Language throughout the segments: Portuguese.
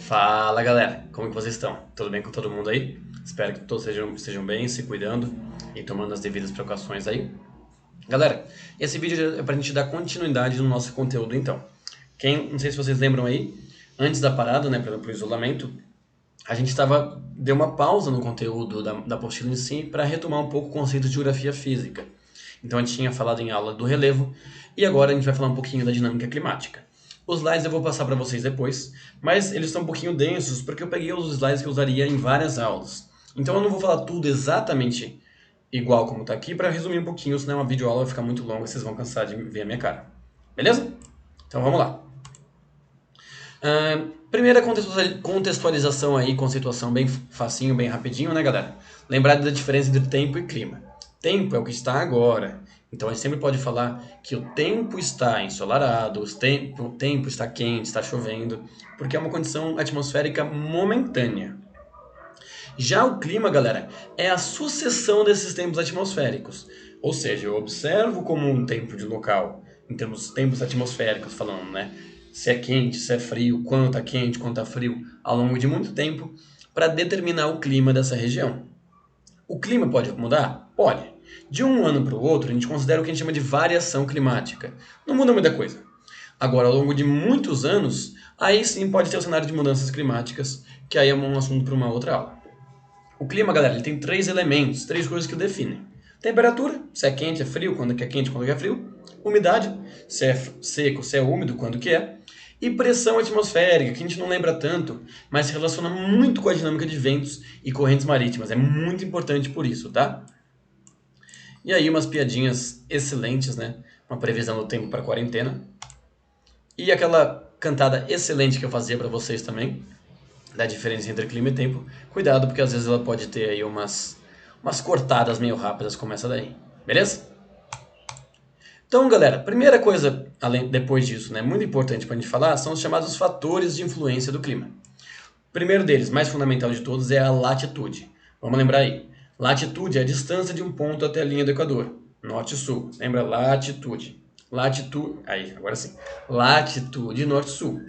Fala galera, como que vocês estão? Tudo bem com todo mundo aí? Espero que todos estejam bem, se cuidando e tomando as devidas precauções aí. Galera, esse vídeo é pra gente dar continuidade no nosso conteúdo então. Não sei se vocês lembram aí, antes da parada, né, pro isolamento, a gente deu uma pausa no conteúdo da apostila em si para retomar um pouco o conceito de geografia física. Então a gente tinha falado em aula do relevo e agora a gente vai falar um pouquinho da dinâmica climática. Os slides eu vou passar para vocês depois, mas eles estão um pouquinho densos porque eu peguei os slides que eu usaria em várias aulas. Então eu não vou falar tudo exatamente igual como está aqui para resumir um pouquinho, senão a videoaula vai ficar muito longa e vocês vão cansar de ver a minha cara. Beleza? Então vamos lá. Primeira contextualização aí, conceituação bem facinho, bem rapidinho, né, galera? Lembrar da diferença entre tempo e clima. Tempo é o que está agora. Então a gente sempre pode falar que o tempo está ensolarado, o tempo está quente, está chovendo, porque é uma condição atmosférica momentânea. Já o clima, galera, é a sucessão desses tempos atmosféricos. Ou seja, eu observo como um tempo de local, em termos de tempos atmosféricos falando, né? Se é quente, se é frio, quanto está quente, quanto está frio, ao longo de muito tempo, para determinar o clima dessa região. O clima pode mudar? Pode. De um ano para o outro, a gente considera o que a gente chama de variação climática. Não muda muita coisa. Agora, ao longo de muitos anos, aí sim pode ter o cenário de mudanças climáticas, que aí é um assunto para uma outra aula. O clima, galera, ele tem três elementos, três coisas que o definem. Temperatura, se é quente, é frio, quando que é quente, quando que é frio. Umidade, se é seco, se é úmido, quando que é. E pressão atmosférica, que a gente não lembra tanto, mas se relaciona muito com a dinâmica de ventos e correntes marítimas. É muito importante por isso, tá? E aí umas piadinhas excelentes, né? Uma previsão do tempo para quarentena. E aquela cantada excelente que eu fazia para vocês também, da diferença entre clima e tempo. Cuidado, porque às vezes ela pode ter aí umas cortadas meio rápidas como essa daí. Beleza? Então, galera, primeira coisa, depois disso, né, muito importante para a gente falar, são os chamados fatores de influência do clima. O primeiro deles, mais fundamental de todos, é a latitude. Vamos lembrar aí. Latitude é a distância de um ponto até a linha do Equador. Norte e sul. Lembra? Latitude. Latitude. Aí, agora sim. Latitude norte-sul.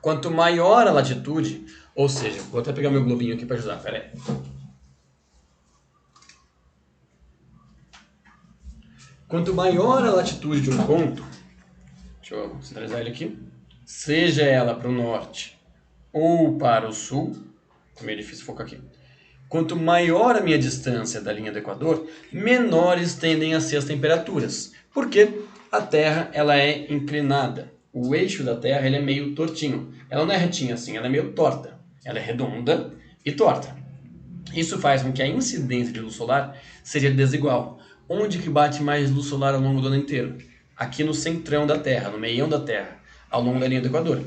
Quanto maior a latitude, ou seja, vou até pegar meu globinho aqui para ajudar, pera aí. Quanto maior a latitude de um ponto, deixa eu centralizar ele aqui, seja ela para o norte ou para o sul, é meio difícil focar aqui. Quanto maior a minha distância da linha do Equador, menores tendem a ser as temperaturas. Porque a Terra ela é inclinada. O eixo da Terra ele é meio tortinho. Ela não é retinha assim, ela é meio torta. Ela é redonda e torta. Isso faz com que a incidência de luz solar seja desigual. Onde que bate mais luz solar ao longo do ano inteiro? Aqui no centrão da Terra, no meião da Terra, ao longo da linha do Equador.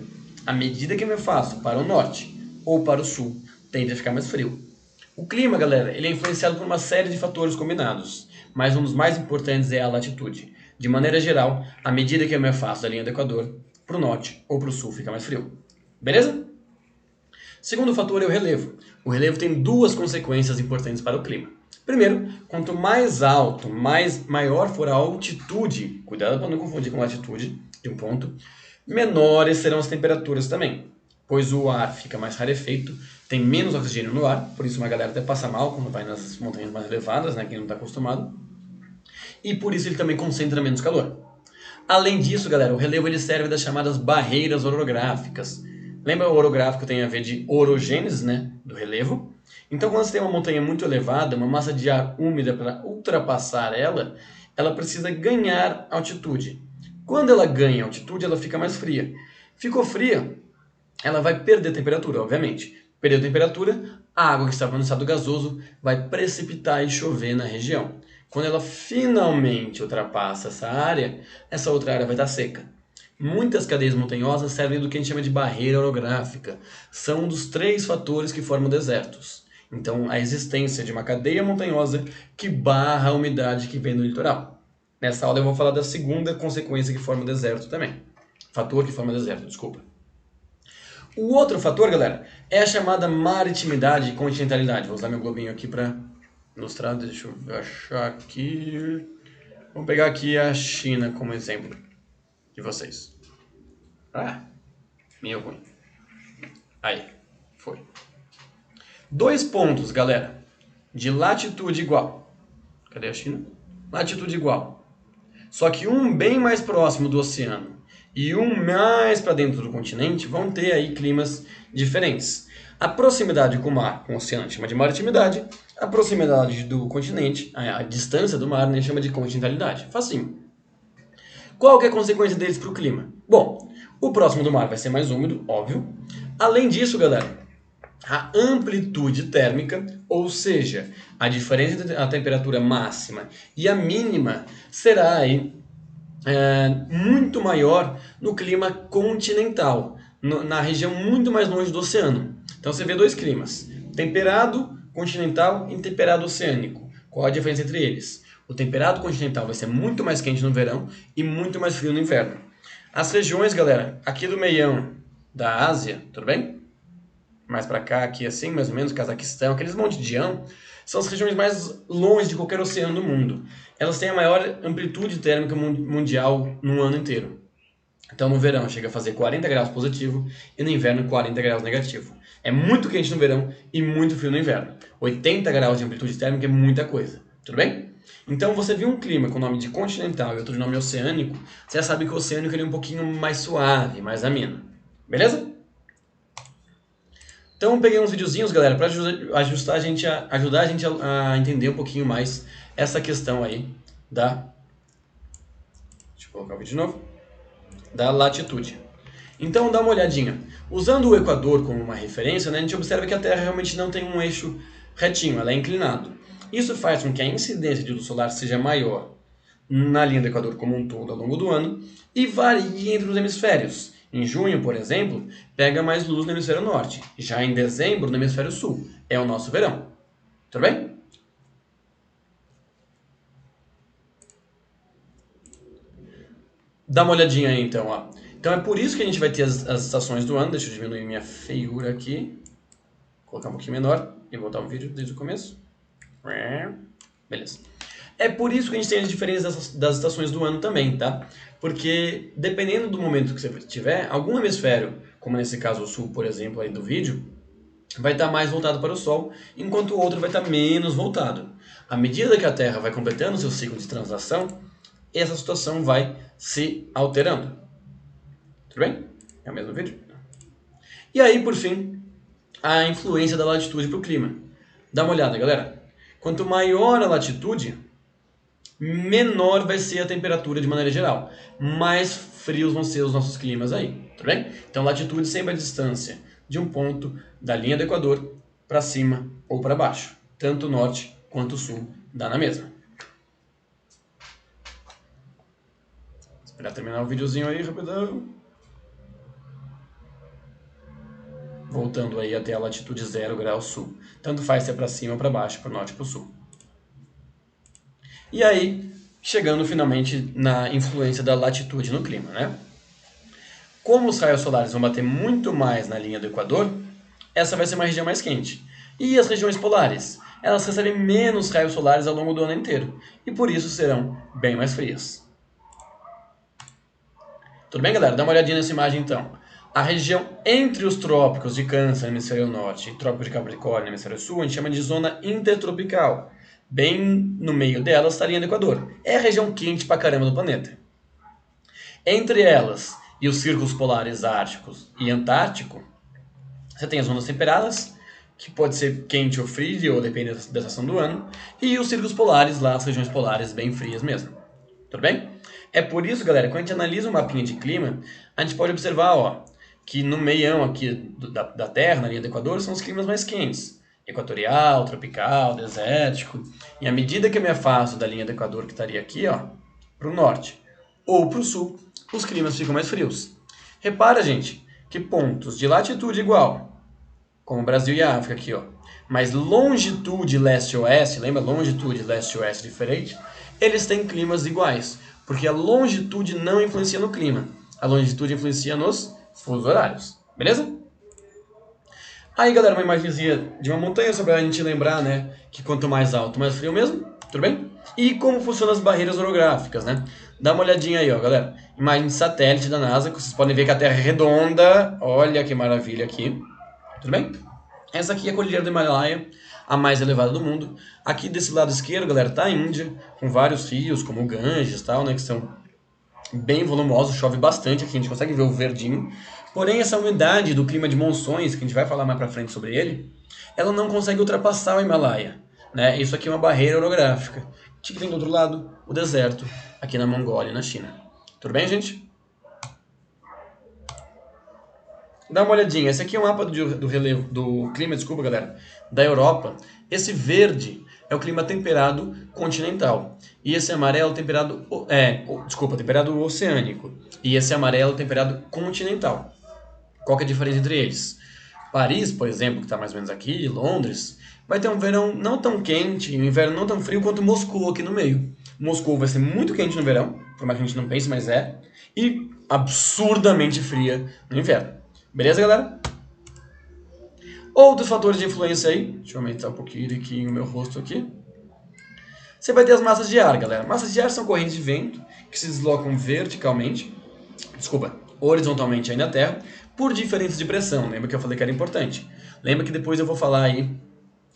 À medida que eu me faço para o norte ou para o sul, tende a ficar mais frio. O clima, galera, ele é influenciado por uma série de fatores combinados, mas um dos mais importantes é a latitude. De maneira geral, à medida que eu me afasto da linha do Equador, para o norte ou para o sul fica mais frio. Beleza? Segundo fator é o relevo. O relevo tem duas consequências importantes para o clima. Primeiro, quanto mais alto, maior for a altitude, cuidado para não confundir com latitude de um ponto, menores serão as temperaturas também, pois o ar fica mais rarefeito, tem menos oxigênio no ar, por isso uma galera até passa mal quando vai nas montanhas mais elevadas, né, quem não está acostumado, e por isso ele também concentra menos calor. Além disso, galera, o relevo ele serve das chamadas barreiras orográficas. Lembra o orográfico tem a ver de orogênese, né, do relevo? Então, quando você tem uma montanha muito elevada, uma massa de ar úmida para ultrapassar ela precisa ganhar altitude. Quando ela ganha altitude, ela fica mais fria. Ficou fria, ela vai perder temperatura, obviamente. Perdeu temperatura, a água que estava no estado gasoso vai precipitar e chover na região. Quando ela finalmente ultrapassa essa outra área vai estar seca. Muitas cadeias montanhosas servem do que a gente chama de barreira orográfica. São um dos três fatores que formam desertos. Então, a existência de uma cadeia montanhosa que barra a umidade que vem do litoral. Nessa aula eu vou falar da segunda consequência que forma o deserto também. Fator que forma o deserto, desculpa. O outro fator, galera, é a chamada maritimidade e continentalidade. Vou usar meu globinho aqui para ilustrar. Deixa eu achar aqui. Vamos pegar aqui a China como exemplo de vocês. Ah, meio ruim. Aí, foi. 2 pontos, galera, de latitude igual. Cadê a China? Latitude igual. Só que um bem mais próximo do oceano e um mais para dentro do continente vão ter aí climas diferentes. A proximidade com o mar, com o oceano, chama de maritimidade. A proximidade do continente, a distância do mar, né, chama de continentalidade. Facinho. Qual que é a consequência deles para o clima? Bom, o próximo do mar vai ser mais úmido, óbvio. Além disso, galera, a amplitude térmica, ou seja, a diferença entre a temperatura máxima e a mínima, será aí, muito maior no clima continental, na região muito mais longe do oceano. Então você vê 2 climas, temperado continental e temperado oceânico. Qual a diferença entre eles? O temperado continental vai ser muito mais quente no verão e muito mais frio no inverno. As regiões, galera, aqui do meião da Ásia, tudo bem? Mais pra cá, aqui assim, mais ou menos, Cazaquistão, aqueles monte de são as regiões mais longe de qualquer oceano do mundo. Elas têm a maior amplitude térmica mundial no ano inteiro. Então no verão chega a fazer 40 graus positivo e no inverno 40 graus negativo. É muito quente no verão e muito frio no inverno. 80 graus de amplitude térmica é muita coisa, tudo bem? Então você viu um clima com o nome de continental e outro de nome oceânico, você já sabe que o oceânico ele é um pouquinho mais suave, mais ameno. Beleza? Então eu peguei uns videozinhos, galera, para ajudar a gente a entender um pouquinho mais essa questão aí da... Deixa eu colocar o vídeo de novo. Da latitude. Então dá uma olhadinha. Usando o Equador como uma referência, né, a gente observa que a Terra realmente não tem um eixo retinho, ela é inclinado. Isso faz com que a incidência de luz solar seja maior na linha do Equador como um todo ao longo do ano e varie entre os hemisférios. Em junho, por exemplo, pega mais luz no hemisfério norte. Já em dezembro, no hemisfério sul. É o nosso verão. Tudo bem? Dá uma olhadinha aí, então, ó. Então é por isso que a gente vai ter as estações do ano. Deixa eu diminuir minha feiura aqui. Colocar um pouquinho menor e voltar o vídeo desde o começo. Beleza. É por isso que a gente tem as diferenças das estações do ano também, tá? Porque dependendo do momento que você tiver, algum hemisfério, como nesse caso o sul, por exemplo, aí do vídeo, vai estar mais voltado para o Sol, enquanto o outro vai estar menos voltado. À medida que a Terra vai completando seu ciclo de translação, essa situação vai se alterando. Tudo bem? É o mesmo vídeo? E aí, por fim, a influência da latitude para o clima. Dá uma olhada, galera. Quanto maior a latitude, menor vai ser a temperatura de maneira geral. Mais frios vão ser os nossos climas aí, tudo bem? Então latitude sempre a distância de um ponto da linha do Equador para cima ou para baixo. Tanto o norte quanto o sul dá na mesma. Esperar terminar o videozinho aí, rapidão. Voltando aí até a latitude 0 graus sul. Tanto faz se é para cima ou para baixo, para o norte ou para o sul. E aí, chegando finalmente na influência da latitude no clima, né? Como os raios solares vão bater muito mais na linha do Equador, essa vai ser uma região mais quente. E as regiões polares? Elas recebem menos raios solares ao longo do ano inteiro, e por isso serão bem mais frias. Tudo bem, galera? Dá uma olhadinha nessa imagem então. A região entre os trópicos de Câncer, no hemisfério norte, e trópico de Capricórnio, no hemisfério sul, a gente chama de zona intertropical. Bem no meio dela está a linha do Equador. É a região quente pra caramba do planeta. Entre elas e os círculos polares árticos e antártico, você tem as zonas temperadas, que pode ser quente ou frio, ou depende da estação do ano, e os círculos polares, lá as regiões polares bem frias mesmo. Tudo bem? É por isso, galera, quando a gente analisa um mapinha de clima, a gente pode observar, ó, que no meião aqui da Terra, na linha do Equador, são os climas mais quentes. Equatorial, tropical, desértico. E à medida que eu me afasto da linha do Equador, que estaria aqui, ó, para o norte ou para o sul, os climas ficam mais frios. Repara, gente, que pontos de latitude igual, como o Brasil e a África aqui, ó, mas longitude leste-oeste, lembra? Longitude leste-oeste diferente, eles têm climas iguais, porque a longitude não influencia no clima, a longitude influencia nos fusos horários, beleza? Aí, galera, uma imagenzinha de uma montanha só pra gente lembrar, né, que quanto mais alto, mais frio mesmo, tudo bem? E como funcionam as barreiras orográficas, né? Dá uma olhadinha aí, ó, galera. Imagem de satélite da NASA, que vocês podem ver que a Terra é redonda. Olha que maravilha aqui. Tudo bem? Essa aqui é a Cordilheira do Himalaia, a mais elevada do mundo. Aqui desse lado esquerdo, galera, tá a Índia, com vários rios, como o Ganges e tal, né, que são bem volumosos, chove bastante aqui, a gente consegue ver o verdinho. Porém, essa umidade do clima de monções, que a gente vai falar mais pra frente sobre ele, ela não consegue ultrapassar o Himalaia, né? Isso aqui é uma barreira orográfica. O que tem do outro lado? O deserto, aqui na Mongólia, na China. Tudo bem, gente? Dá uma olhadinha. Esse aqui é um mapa do relevo, do clima, desculpa, galera, da Europa. Esse verde é o clima temperado continental. E esse amarelo temperado, temperado oceânico. E esse amarelo temperado continental. Qual que é a diferença entre eles? Paris, por exemplo, que está mais ou menos aqui, Londres, vai ter um verão não tão quente, um inverno não tão frio quanto Moscou aqui no meio. Moscou vai ser muito quente no verão, por mais que a gente não pense, mas é, e absurdamente fria no inverno. Beleza, galera? Outros fatores de influência aí, deixa eu aumentar um pouquinho aqui o meu rosto aqui. Você vai ter as massas de ar, galera. Massas de ar são correntes de vento que se deslocam horizontalmente aí na Terra, por diferenças de pressão. Lembra que eu falei que era importante? Lembra que depois eu vou falar aí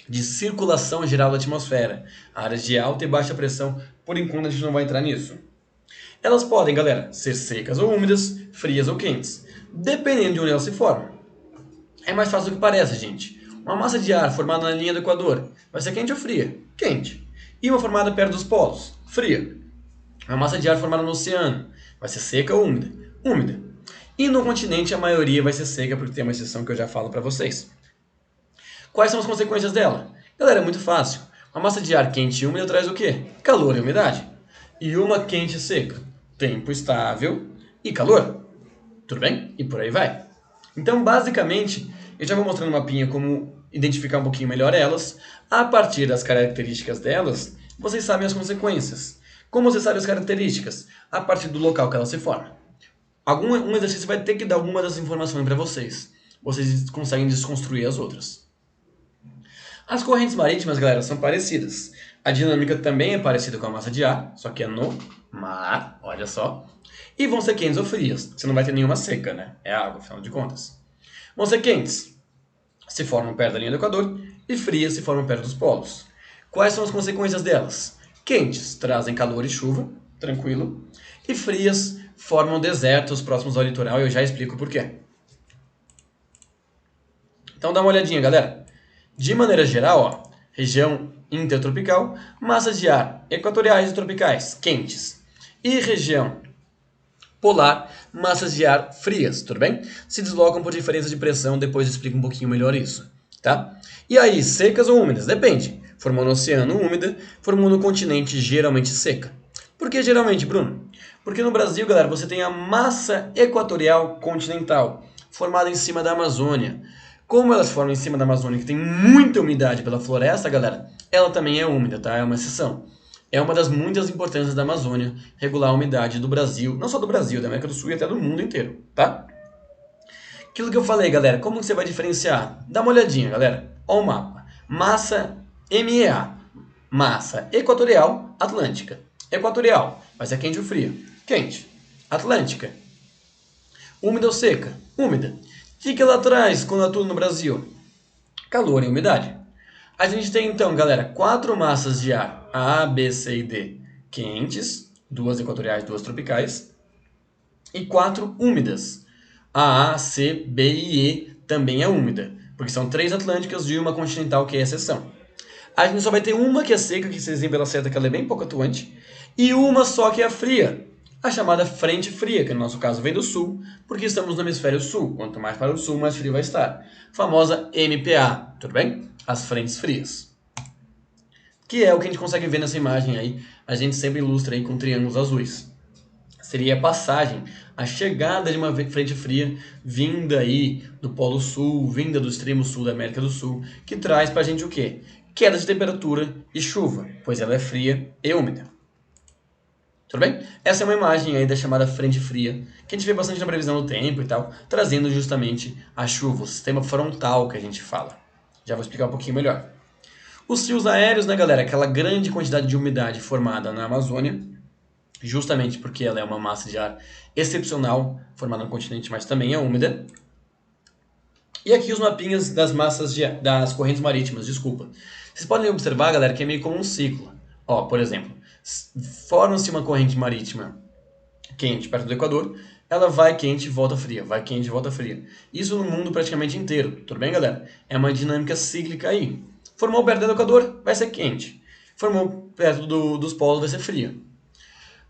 de circulação geral da atmosfera, áreas de alta e baixa pressão, por enquanto a gente não vai entrar nisso. Elas podem, galera, ser secas ou úmidas, frias ou quentes, dependendo de onde elas se formam. É mais fácil do que parece, gente. Uma massa de ar formada na linha do Equador vai ser quente ou fria? Quente. E uma formada perto dos polos? Fria. Uma massa de ar formada no oceano vai ser seca ou úmida? Úmida. E no continente a maioria vai ser seca, porque tem uma exceção que eu já falo para vocês. Quais são as consequências dela? Galera, é muito fácil. Uma massa de ar quente e úmida traz o quê? Calor e umidade. E uma quente e seca? Tempo estável e calor. Tudo bem? E por aí vai. Então, basicamente, eu já vou mostrar no mapinha como identificar um pouquinho melhor elas. A partir das características delas, vocês sabem as consequências. Como você sabe as características? A partir do local que ela se forma. Um exercício vai ter que dar alguma dessas informações para vocês. Vocês conseguem desconstruir as outras. As correntes marítimas, galera, são parecidas. A dinâmica também é parecida com a massa de ar, só que é no mar, olha só. E vão ser quentes ou frias. Você não vai ter nenhuma seca, né? É água, afinal de contas. Vão ser quentes, se formam perto da linha do Equador, e frias se formam perto dos polos. Quais são as consequências delas? Quentes trazem calor e chuva, tranquilo. E frias formam desertos próximos ao litoral, e eu já explico por quê. Então dá uma olhadinha, galera. De maneira geral, ó, região intertropical, massas de ar equatoriais e tropicais, quentes. E região polar, massas de ar frias, tudo bem? Se deslocam por diferença de pressão, depois eu explico um pouquinho melhor isso, tá? E aí, secas ou úmidas? Depende. Formou no oceano úmida, formou no continente geralmente seca. Por que geralmente, Bruno? Porque no Brasil, galera, você tem a massa equatorial continental, formada em cima da Amazônia. Como ela se forma em cima da Amazônia, que tem muita umidade pela floresta, galera, ela também é úmida, tá? É uma exceção. É uma das muitas importâncias da Amazônia regular a umidade do Brasil, não só do Brasil, da América do Sul e até do mundo inteiro, tá? Aquilo que eu falei, galera, como que você vai diferenciar? Dá uma olhadinha, galera. Olha o mapa. Massa MEA. Massa equatorial, atlântica. Equatorial, vai ser quente ou fria? Quente. Atlântica. Úmida ou seca? Úmida. O que ela traz quando atua no Brasil? Calor e umidade. A gente tem então, galera, 4 massas de ar, A, B, C e D, quentes, 2 equatoriais, 2 tropicais, e 4 úmidas. A, C, B e E também é úmida, porque são 3 atlânticas e uma continental que é exceção. A gente só vai ter uma que é seca, que vocês veem pela seta que ela é bem pouco atuante, e uma só que é fria, a chamada frente fria, que no nosso caso vem do sul, porque estamos no hemisfério sul. Quanto mais para o sul, mais frio vai estar. Famosa MPA, tudo bem? As frentes frias. Que é o que a gente consegue ver nessa imagem aí. A gente sempre ilustra aí com triângulos azuis. Seria a passagem, a chegada de uma frente fria vinda aí do Polo Sul, vinda do extremo sul da América do Sul, que traz pra gente o quê? Queda de temperatura e chuva, pois ela é fria e úmida. Tudo bem? Essa é uma imagem aí da chamada frente fria, que a gente vê bastante na previsão do tempo e tal, trazendo justamente a chuva, o sistema frontal que a gente fala. Já vou explicar um pouquinho melhor. Os rios aéreos, né, galera? Aquela grande quantidade de umidade formada na Amazônia, justamente porque ela é uma massa de ar excepcional, formada no continente, mas também é úmida. E aqui os mapinhas das das correntes marítimas, desculpa. Vocês podem observar, galera, que é meio como um ciclo. Ó, por exemplo, forma-se uma corrente marítima quente perto do Equador, ela vai quente e volta fria, vai quente e volta fria. Isso no mundo praticamente inteiro, tudo bem, galera? É uma dinâmica cíclica aí. Formou perto do Equador, vai ser quente. Formou perto dos polos, vai ser fria.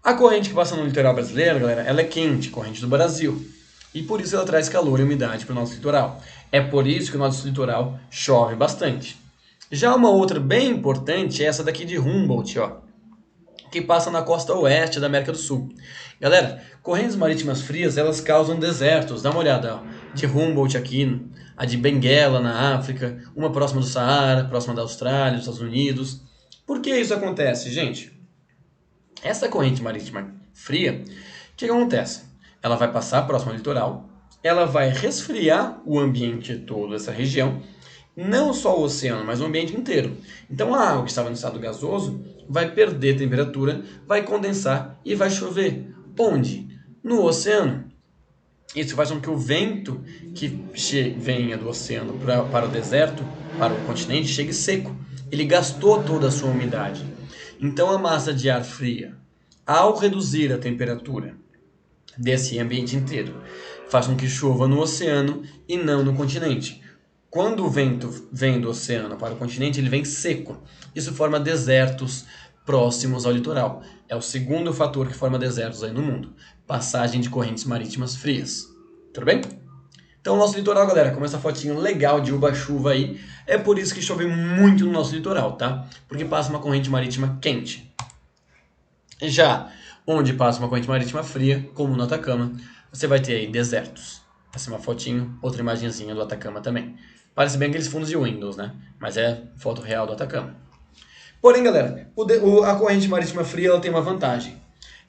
A corrente que passa no litoral brasileiro, galera, ela é quente, corrente do Brasil. E por isso ela traz calor e umidade para o nosso litoral. É por isso que o nosso litoral chove bastante. Já uma outra bem importante é essa daqui de Humboldt, ó, que passa na costa oeste da América do Sul. Galera, correntes marítimas frias, elas causam desertos. Dá uma olhada, ó, de Humboldt aqui, a de Benguela na África, uma próxima do Saara, próxima da Austrália, dos Estados Unidos. Por que isso acontece, gente? Essa corrente marítima fria, o que acontece? Ela vai passar próximo ao litoral, ela vai resfriar o ambiente todo dessa região, não só o oceano, mas o ambiente inteiro. Então a água que estava no estado gasoso vai perder temperatura, vai condensar e vai chover. Onde? No oceano. Isso faz com que o vento que venha do oceano para o deserto, para o continente, chegue seco. Ele gastou toda a sua umidade. Então a massa de ar fria, ao reduzir a temperatura desse ambiente inteiro, faz com que chova no oceano e não no continente. Quando o vento vem do oceano para o continente, ele vem seco. Isso forma desertos próximos ao litoral. É o segundo fator que forma desertos aí no mundo. Passagem de correntes marítimas frias. Tudo bem? Então o nosso litoral, galera, com essa fotinho legal de uba-chuva aí, é por isso que chove muito no nosso litoral, tá? Porque passa uma corrente marítima quente. Já onde passa uma corrente marítima fria, como no Atacama, você vai ter aí desertos. Essa é uma fotinho, outra imagenzinha do Atacama também. Parece bem aqueles fundos de Windows, né? Mas é foto real do Atacama. Porém, galera, a corrente marítima fria ela tem uma vantagem.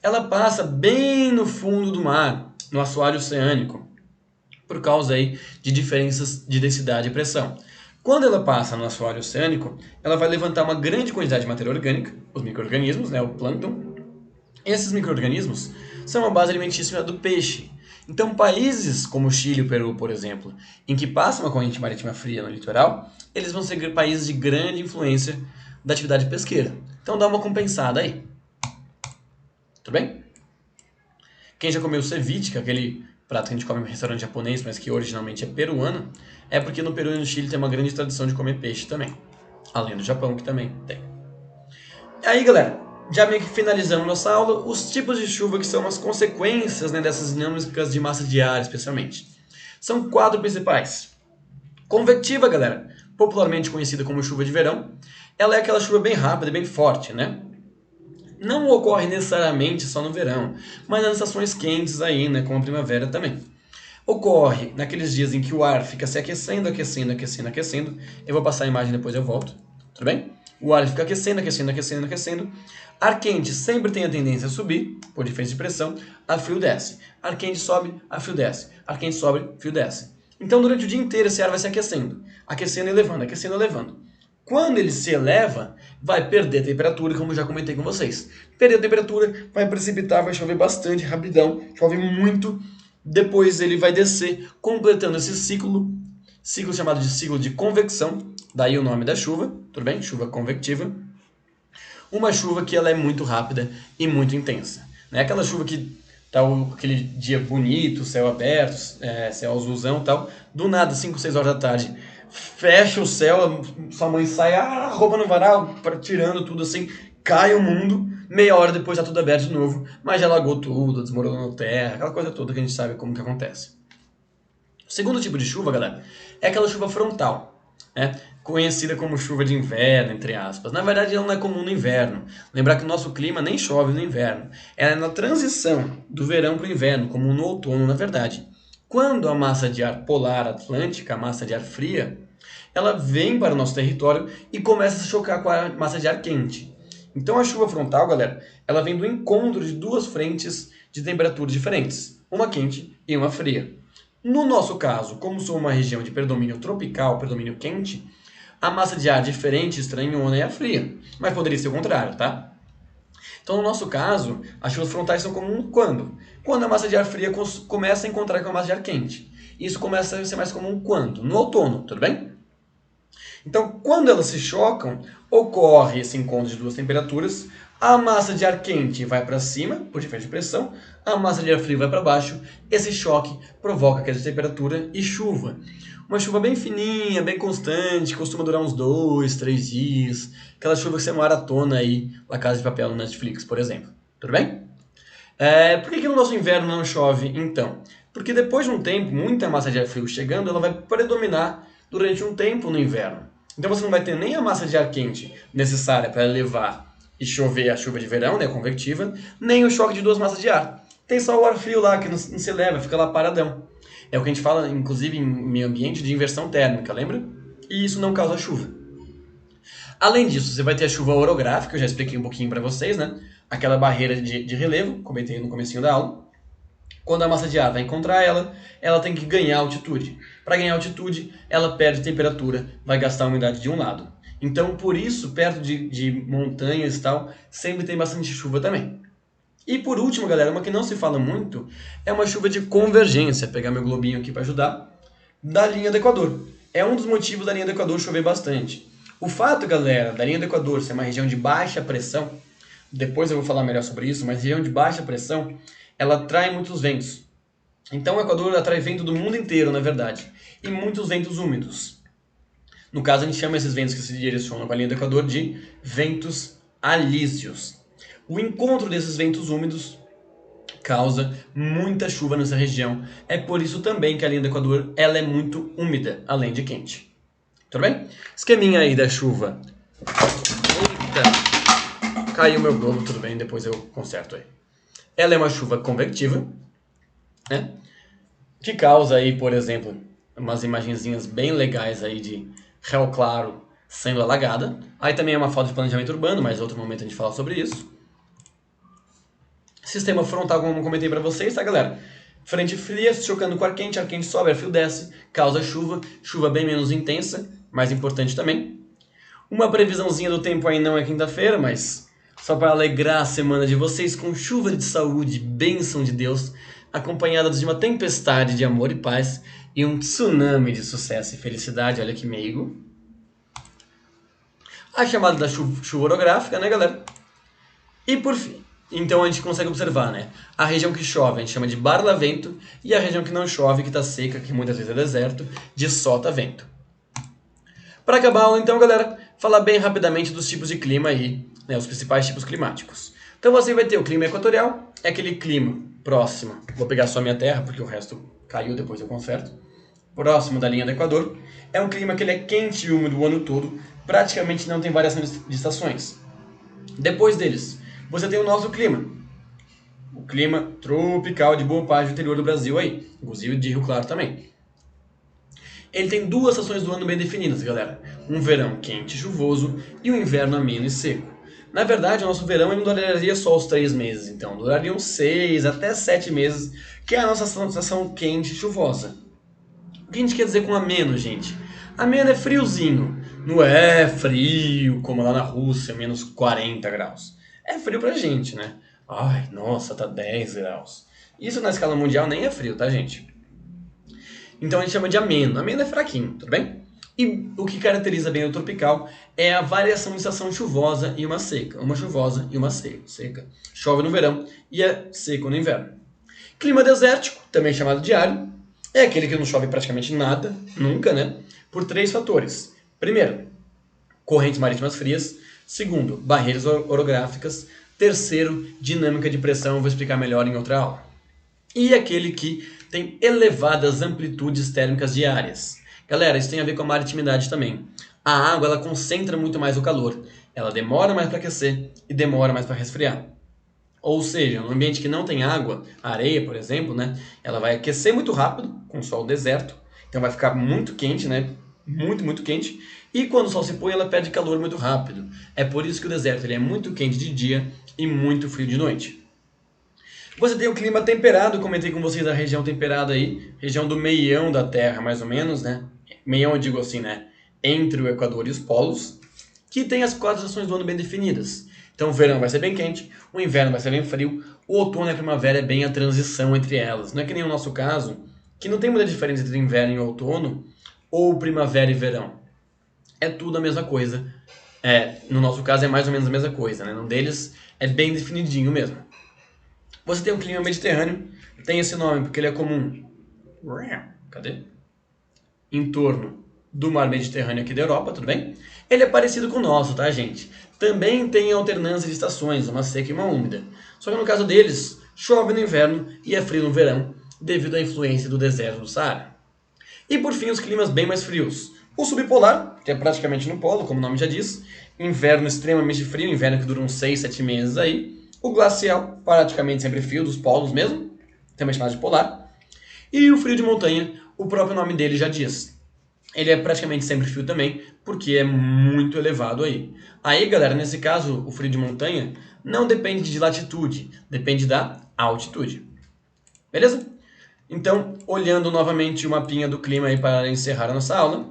Ela passa bem no fundo do mar, no assoalho oceânico, por causa aí de diferenças de densidade e pressão. Quando ela passa no assoalho oceânico, ela vai levantar uma grande quantidade de matéria orgânica, os micro-organismos, né, o plâncton. Esses micro-organismos são a base alimentícia do peixe. Então, países como o Chile e o Peru, por exemplo, em que passa uma corrente marítima fria no litoral, eles vão ser países de grande influência da atividade pesqueira. Então, dá uma compensada aí. Tudo bem? Quem já comeu ceviche, que é aquele prato que a gente come em restaurante japonês, mas que originalmente é peruano, é porque no Peru e no Chile tem uma grande tradição de comer peixe também. Além do Japão, que também tem. Aí, galera, já meio que finalizamos nossa aula, os tipos de chuva que são as consequências, né, dessas dinâmicas de massa de ar, especialmente. São 4 principais. Convectiva, galera, popularmente conhecida como chuva de verão, ela é aquela chuva bem rápida e bem forte, né? Não ocorre necessariamente só no verão, mas nas estações quentes aí, né, como a primavera também. Ocorre naqueles dias em que o ar fica se aquecendo, aquecendo, aquecendo, aquecendo. Eu vou passar a imagem depois eu volto, tudo bem? O ar fica aquecendo, aquecendo, aquecendo, aquecendo. Ar quente sempre tem a tendência a subir, por diferença de pressão. Ar frio desce. Ar quente sobe, ar frio desce. Ar quente sobe, frio desce. Então, durante o dia inteiro, esse ar vai se aquecendo. Aquecendo e elevando, aquecendo e elevando. Quando ele se eleva, vai perder temperatura, como já comentei com vocês. Perder temperatura, vai precipitar, vai chover bastante, rapidão. Chove muito. Depois ele vai descer, completando esse ciclo chamado de ciclo de convecção. Daí o nome da chuva, tudo bem? Chuva convectiva. Uma chuva que ela é muito rápida e muito intensa. Não é aquela chuva que tá aquele dia bonito, céu aberto, céu azulzão e tal. Do nada, 5, 6 horas da tarde, fecha o céu, sua mãe sai, roupa no varal, tirando tudo assim, cai o mundo. Meia hora depois tá tudo aberto de novo, mas já alagou tudo, desmoronou terra, aquela coisa toda que a gente sabe como que acontece. O segundo tipo de chuva, galera, é aquela chuva frontal, né? Conhecida como chuva de inverno, entre aspas. Na verdade, ela não é comum no inverno. Lembrar que o nosso clima nem chove no inverno. Ela é na transição do verão para o inverno, como no outono, na verdade. Quando a massa de ar polar atlântica, a massa de ar fria, ela vem para o nosso território e começa a se chocar com a massa de ar quente. Então a chuva frontal, galera, ela vem do encontro de 2 frentes de temperaturas diferentes, uma quente e uma fria. No nosso caso, como sou uma região de predomínio tropical, predomínio quente, a massa de ar diferente, estranhona, é a fria. Mas poderia ser o contrário, tá? Então, no nosso caso, as chuvas frontais são comuns quando? Quando a massa de ar fria começa a encontrar com a massa de ar quente. Isso começa a ser mais comum quando? No outono, tudo bem? Então, quando elas se chocam, ocorre esse encontro de duas temperaturas, a massa de ar quente vai para cima, por diferença de pressão, a massa de ar frio vai para baixo, esse choque provoca queda de temperatura e chuva. Uma chuva bem fininha, bem constante, costuma durar uns 2, 3 dias, aquela chuva que você maratona aí, La Casa de Papel no Netflix, por exemplo. Tudo bem? Por que no nosso inverno não chove, então? Porque depois de um tempo, muita massa de ar frio chegando, ela vai predominar durante um tempo no inverno. Então você não vai ter nem a massa de ar quente necessária para levar e chover a chuva de verão, né, convectiva, nem o choque de duas massas de ar. Tem só o ar frio lá que não se leva, fica lá paradão. É o que a gente fala, inclusive, em meio ambiente de inversão térmica, lembra? E isso não causa chuva. Além disso, você vai ter a chuva orográfica, eu já expliquei um pouquinho para vocês, né? Aquela barreira de relevo, comentei no comecinho da aula. Quando a massa de ar vai encontrar ela tem que ganhar altitude. Para ganhar altitude, ela perde temperatura, vai gastar a umidade de um lado. Então, por isso, perto de montanhas e tal, sempre tem bastante chuva também. E por último, galera, uma que não se fala muito, é uma chuva de convergência. Vou pegar meu globinho aqui para ajudar. Da linha do Equador. É um dos motivos da linha do Equador chover bastante. O fato, galera, da linha do Equador ser uma região de baixa pressão, depois eu vou falar melhor sobre isso, mas região de baixa pressão, ela atrai muitos ventos. Então o Equador atrai vento do mundo inteiro, na verdade, e muitos ventos úmidos. No caso, a gente chama esses ventos que se direcionam com a linha do Equador de ventos alísios. O encontro desses ventos úmidos causa muita chuva nessa região. É por isso também que a linha do Equador ela é muito úmida, além de quente. Tudo bem? Esqueminha aí da chuva. Eita! Caiu meu globo, tudo bem, depois eu conserto aí. Ela é uma chuva convectiva, né? Que causa aí, por exemplo, umas imagenzinhas bem legais aí de Rio Claro sendo alagada. Aí também é uma falta de planejamento urbano, mas em outro momento a gente fala sobre isso. Sistema frontal, como eu comentei para vocês, tá, galera? Frente fria, chocando com ar quente sobe, ar frio desce, causa chuva, chuva bem menos intensa, mais importante também. Uma previsãozinha do tempo aí não é quinta-feira, mas só para alegrar a semana de vocês com chuva de saúde, bênção de Deus, acompanhada de uma tempestade de amor e paz e um tsunami de sucesso e felicidade, olha que meigo. A chamada da chuva orográfica, né, galera? E por fim, então a gente consegue observar, né? A região que chove a gente chama de barlavento e a região que não chove, que está seca, que muitas vezes é deserto, de sotavento. Para acabar a aula, então, galera, falar bem rapidamente dos tipos de clima aí, né? Os principais tipos climáticos. Então você vai ter o clima equatorial, é aquele clima próximo, vou pegar só a minha terra, porque o resto caiu, depois eu conserto, próximo da linha do Equador. É um clima que ele é quente e úmido o ano todo, praticamente não tem variação de estações. Depois deles, você tem o nosso clima. O clima tropical de boa parte do interior do Brasil aí, inclusive de Rio Claro também. Ele tem duas estações do ano bem definidas, galera. Um verão quente e chuvoso e um inverno ameno e seco. Na verdade, o nosso verão não duraria só os 3 meses, então. Durariam 6 até 7 meses, que é a nossa estação quente e chuvosa. O que a gente quer dizer com ameno, gente? Ameno é friozinho. Não é frio, como lá na Rússia, menos 40 graus. É frio pra gente, né? Ai, nossa, tá 10 graus. Isso na escala mundial nem é frio, tá, gente? Então a gente chama de ameno. Ameno é fraquinho, tudo bem? E o que caracteriza bem o tropical é a variação de estação chuvosa e uma seca. Uma chuvosa e uma seca. Chove no verão e é seco no inverno. Clima desértico, também chamado de árido, é aquele que não chove praticamente nada, nunca, né? Por 3 fatores. Primeiro, correntes marítimas frias. Segundo, barreiras orográficas. Terceiro, dinâmica de pressão, vou explicar melhor em outra aula. E aquele que tem elevadas amplitudes térmicas diárias. Galera, isso tem a ver com a maritimidade também. A água, ela concentra muito mais o calor. Ela demora mais para aquecer e demora mais para resfriar. Ou seja, no ambiente que não tem água, areia, por exemplo, né, ela vai aquecer muito rápido, com sol deserto. Então vai ficar muito quente, né? Muito quente. E quando o sol se põe, ela perde calor muito rápido. É por isso que o deserto ele é muito quente de dia e muito frio de noite. Você tem o clima temperado, comentei com vocês a região temperada aí, região do meião da Terra, mais ou menos, né? Meião eu digo assim, né? Entre o Equador e os polos, que tem as 4 estações do ano bem definidas. Então o verão vai ser bem quente, o inverno vai ser bem frio, o outono e a primavera é bem a transição entre elas. Não é que nem o nosso caso, que não tem muita diferença entre inverno e outono, ou primavera e verão. É tudo a mesma coisa. No nosso caso é mais ou menos a mesma coisa, né? No deles é bem definidinho mesmo. Você tem um clima mediterrâneo, tem esse nome porque ele é comum. Cadê? Em torno do mar Mediterrâneo aqui da Europa, tudo bem? Ele é parecido com o nosso, tá, gente? Também tem alternância de estações, uma seca e uma úmida. Só que no caso deles, chove no inverno e é frio no verão, devido à influência do deserto do Saara. E por fim, os climas bem mais frios. O subpolar, que é praticamente no polo, como o nome já diz. Inverno extremamente frio, inverno que dura uns 6, 7 meses aí. O glacial, praticamente sempre frio, dos polos mesmo, também chamado de polar. E o frio de montanha, o próprio nome dele já diz. Ele é praticamente sempre frio também, porque é muito elevado aí. Aí, galera, nesse caso, o frio de montanha não depende de latitude, depende da altitude. Beleza? Então, olhando novamente o mapinha do clima aí para encerrar a nossa aula.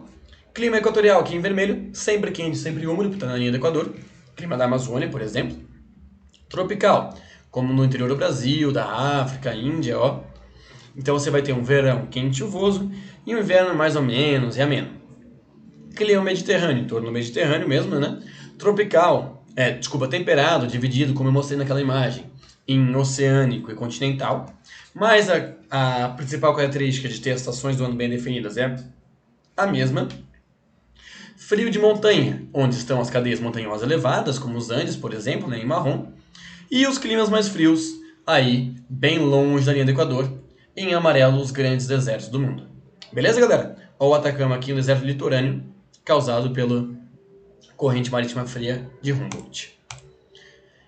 Clima equatorial aqui em vermelho, sempre quente, sempre úmido, porque está na linha do Equador. Clima da Amazônia, por exemplo. Tropical, como no interior do Brasil, da África, Índia, ó. Então você vai ter um verão quente e chuvoso e um inverno mais ou menos e ameno. Clima mediterrâneo, em torno do Mediterrâneo mesmo, né? Tropical, temperado, dividido, como eu mostrei naquela imagem, em oceânico e continental. Mas a principal característica de ter as estações do ano bem definidas é a mesma. Frio de montanha, onde estão as cadeias montanhosas elevadas, como os Andes, por exemplo, né, em marrom. E os climas mais frios, aí, bem longe da linha do Equador, em amarelo, os grandes desertos do mundo. Beleza, galera? Olha o Atacama aqui, um deserto litorâneo, causado pela corrente marítima fria de Humboldt.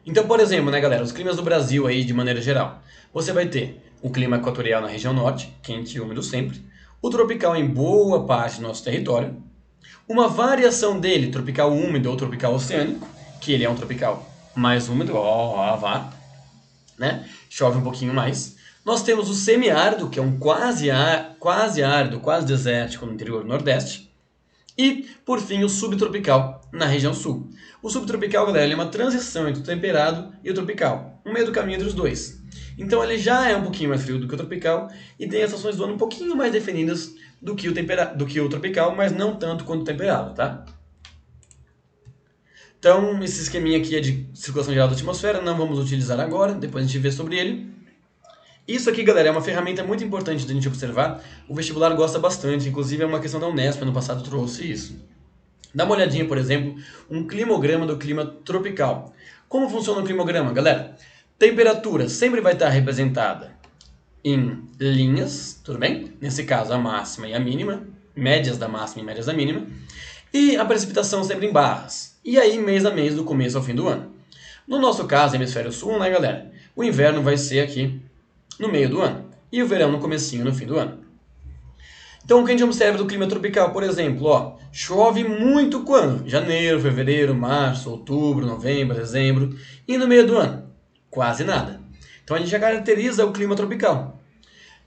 Então, por exemplo, né, galera, os climas do Brasil aí, de maneira geral. Você vai ter o clima equatorial na região norte, quente e úmido sempre. O tropical em boa parte do nosso território. Uma variação dele, tropical úmido ou tropical oceânico, que ele é um tropical mais úmido, né? Chove um pouquinho mais. Nós temos o semiárido, que é um quase árido, quase desértico no interior do Nordeste. E, por fim, o subtropical na região sul. O subtropical, galera, ele é uma transição entre o temperado e o tropical, no meio do caminho entre os dois. Então ele já é um pouquinho mais frio do que o tropical e tem estações do ano um pouquinho mais definidas do que o tropical, mas não tanto quanto o temperado, tá? Então, esse esqueminha aqui é de circulação geral da atmosfera, não vamos utilizar agora, depois a gente vê sobre ele. Isso aqui, galera, é uma ferramenta muito importante da gente observar. O vestibular gosta bastante, inclusive é uma questão da Unesp, ano passado trouxe isso. Dá uma olhadinha, por exemplo, um climograma do clima tropical. Como funciona o climograma, galera? Temperatura sempre vai estar representada em linhas, tudo bem? Nesse caso, a máxima e a mínima, médias da máxima e médias da mínima. E a precipitação sempre em barras. E aí, mês a mês, do começo ao fim do ano. No nosso caso, hemisfério sul, né, galera? O inverno vai ser aqui no meio do ano. E o verão no comecinho, no fim do ano. Então, o que a gente observa do clima tropical, por exemplo, ó, chove muito quando? Janeiro, fevereiro, março, outubro, novembro, dezembro. E no meio do ano? Quase nada. Então, a gente já caracteriza o clima tropical.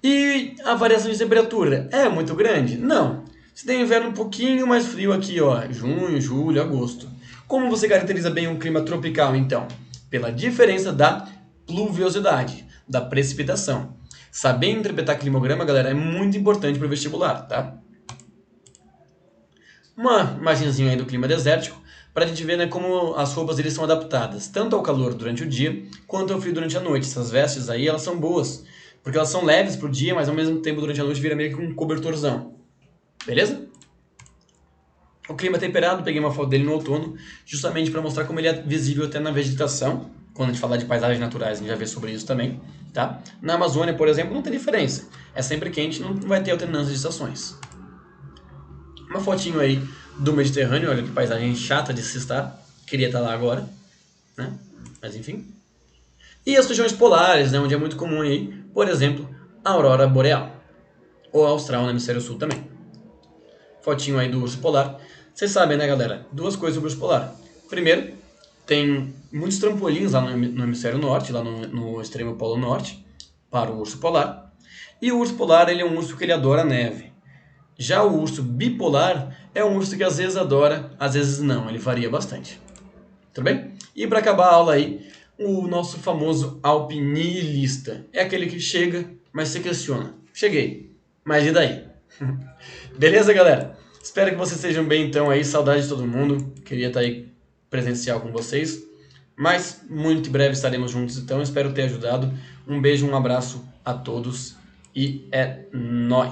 E a variação de temperatura é muito grande? Não. Você tem inverno um pouquinho mais frio aqui, ó, junho, julho, agosto. Como você caracteriza bem um clima tropical, então? Pela diferença da pluviosidade, da precipitação. Saber interpretar climograma, galera, é muito importante para o vestibular, tá? Uma imagenzinha aí do clima desértico, para a gente ver, né, como as roupas deles são adaptadas, tanto ao calor durante o dia, quanto ao frio durante a noite. Essas vestes aí, elas são boas, porque elas são leves pro dia, mas ao mesmo tempo durante a noite vira meio que um cobertorzão. Beleza? O clima temperado, peguei uma foto dele no outono, justamente para mostrar como ele é visível até na vegetação. Quando a gente falar de paisagens naturais, a gente já vê sobre isso também, tá? Na Amazônia, por exemplo, não tem diferença. É sempre quente, não vai ter alternância de estações. Uma fotinho aí do Mediterrâneo, olha que paisagem chata de se estar. Queria estar lá agora, né? Mas enfim. E as regiões polares, né, onde é muito comum aí, por exemplo, a aurora boreal. Ou austral no hemisfério sul também. Fotinho aí do urso polar. Vocês sabem, né, galera? Duas coisas sobre o urso polar. Primeiro, tem muitos trampolins lá no hemisfério norte, lá no extremo polo norte, para o urso polar. E o urso polar, ele é um urso que ele adora a neve. Já o urso bipolar é um urso que às vezes adora, às vezes não, ele varia bastante. Tudo bem? E para acabar a aula aí, o nosso famoso alpinilista. É aquele que chega, mas se questiona. Cheguei. Mas e daí? Beleza, galera? Espero que vocês estejam bem então aí. Saudade de todo mundo. Queria estar aí presencial com vocês. Mas muito em breve estaremos juntos, então espero ter ajudado. Um beijo, um abraço a todos e é nóis!